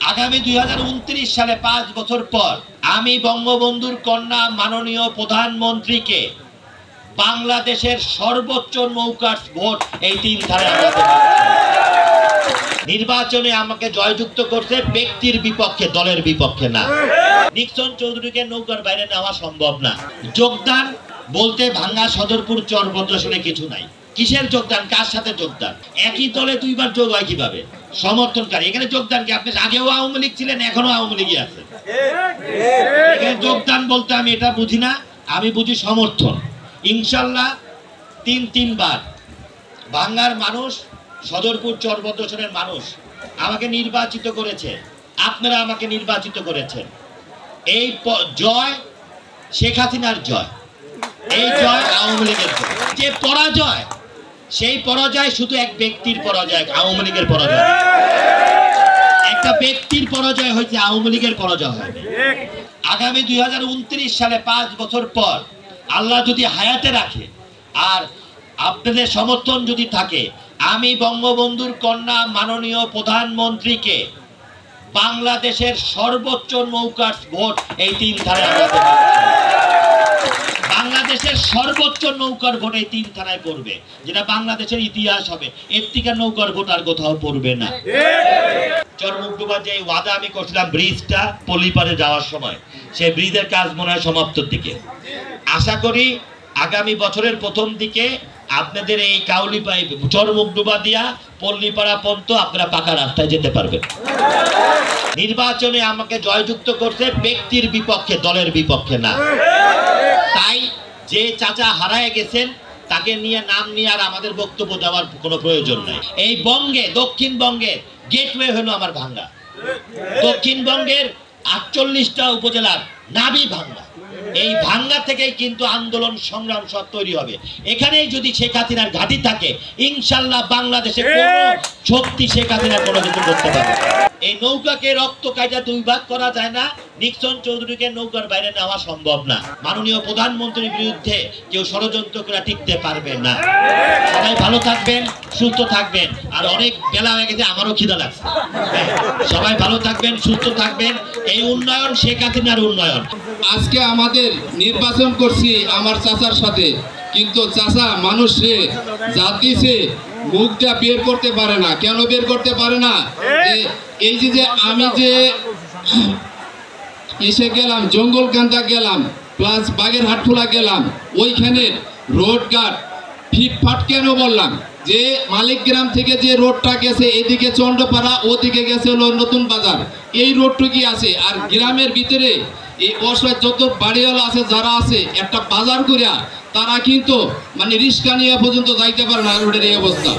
আগামী 2029 সালে 5 বছর পর আমি বঙ্গবন্ধুর কন্যা মাননীয় প্রধানমন্ত্রীকে বাংলাদেশের সর্বোচ্চ নৌকার ভোট এই 3 ধারায় আমরা দেব। নির্বাচনে আমাকে জয়যুক্ত করতে ব্যক্তির বিপক্ষে, দলের বিপক্ষে না। নিক্সন চৌধুরীকে নৌকার বাইরে নেওয়া সম্ভব না। যোগদান বলতে ভাঙ্গা সদরপুর চর বদ্রাসনে কিছু নাই। কিসের যোগদান, কার সাথে যোগদান? একই দলে দুইবার যোগ হয় কিভাবে? সমর্থনকারী। এখানে যোগদান কি? আপনি আগেও আওয়ামী লীগ ছিলেন, এখনো আওয়ামী লীগই আছেন। এখানে যোগদান বলতে আমি এটা বুঝি না, আমি বুঝি সমর্থন। ইনশাল্লাহ 3 বার ভাঙ্গার মানুষ, সদরপুর চর বদ্রাসনের মানুষ আমাকে নির্বাচিত করেছে, আপনারা আমাকে নির্বাচিত করেছেন। এই জয় শেখ হাসিনার জয়, এই জয় আওয়ামী লীগের জয়। যে পরাজয়, সেই পরাজয় শুধু এক ব্যক্তির পরাজয়, আওয়ামী লীগের পরাজয়। একটা ব্যক্তির পরাজয় হয়েছে, আওয়ামী লীগের পরাজয় হয়নি। আগামী 2029 সালে 5 বছর পর আল্লাহ যদি হায়াতে রাখে আর আপনাদের সমর্থন যদি থাকে, আমি বঙ্গবন্ধুর কন্যা মাননীয় প্রধানমন্ত্রীকে বাংলাদেশের সর্বোচ্চ নৌকার ভোট এই 3 ধারায় আমরা দেব। বাংলাদেশের সর্বোচ্চ নৌকার ভোট এই 3 থানায় পড়বে, যেটা বাংলাদেশের ইতিহাস হবে। এর থেকে নৌকার ভোট আর কোথাও পড়বে না। চরমুগডুবা যে ওয়াদা আমি করছিলাম ব্রিজটা পল্লীপাড়ে যাওয়ার সময়, সেই ব্রিজের কাজ মনে হয় সমাপ্তর দিকে। আশা করি আগামী বছরের প্রথম দিকে আপনাদের এই কাউলিপাই চরমুগডুবা দিয়া পল্লীপাড়া পর্যন্ত আপনারা পাকা রাস্তায় যেতে পারবেন। নির্বাচনে আমাকে জয়যুক্ত করতে ব্যক্তির বিপক্ষে, দলের বিপক্ষে না। তাই যে চাচা হারায় গেছেন তাকে নিয়ে নাম নিয়ে আর আমাদের বক্তব্য দেওয়ার কোনো প্রয়োজন নাই। এই বঙ্গে, দক্ষিণবঙ্গের গেটওয়ে হলো আমার ভাঙ্গা। দক্ষিণবঙ্গের 48টা উপজেলার নাভি ভাঙ্গা। এই ভাঙ্গা থেকেই কিন্তু আন্দোলন সংগ্রাম সব তৈরি হবে। এখানেই যদি শেখ হাসিনার ঘাঁটি থাকে, ইনশাল্লাহ বাংলাদেশে কোনো শক্তি শেখ হাসিনা কোনো কিছু করতে পারবে। এই নৌকাকে রক্ত কাটা 2 ভাগ করা যায় না। নিক্সন চৌধুরীকে নৌকার বাইরে নেওয়া সম্ভব না। মাননীয় প্রধানমন্ত্রীর বিরুদ্ধে কেউ ষড়যন্ত্র করে টিকতে পারবে না। সবাই ভালো থাকবেন, সুস্থ থাকবেন। আর অনেক বেলা হয়ে গেছে, আমারও খিদা লাগছে। সবাই ভালো থাকবেন, সুস্থ থাকবেন। এই উন্নয়ন শেখ হাসিনার উন্নয়ন। আজকে আমাদের নির্বাচন করছি আমার চাচার সাথে, কিন্তু চাচা মানুষে জাতিছে মুখটা বের করতে পারে না। কেন বের করতে পারে না? এই যে আমি যে এসে গেলাম, জঙ্গলকান্দা গেলাম, প্লাস বাগেরহাটখোলা গেলাম, ওইখানে রোডঘাট ফিটফাট কেন বললাম? যে মালিকগ্রাম থেকে যে রোডটা গেছে এদিকে চন্দ্রপাড়া, ওদিকে গেছে হলো নতুন বাজার, এই রোডটুকি আছে। আর গ্রামের ভিতরে এই অসহায় যত বাড়িওয়ালা আছে, যারা আছে একটা বাজার করিয়া, তারা কিন্তু মানে রিস্কা নিয়ে পর্যন্ত যাইতে পারে না। রোডের এই অবস্থা।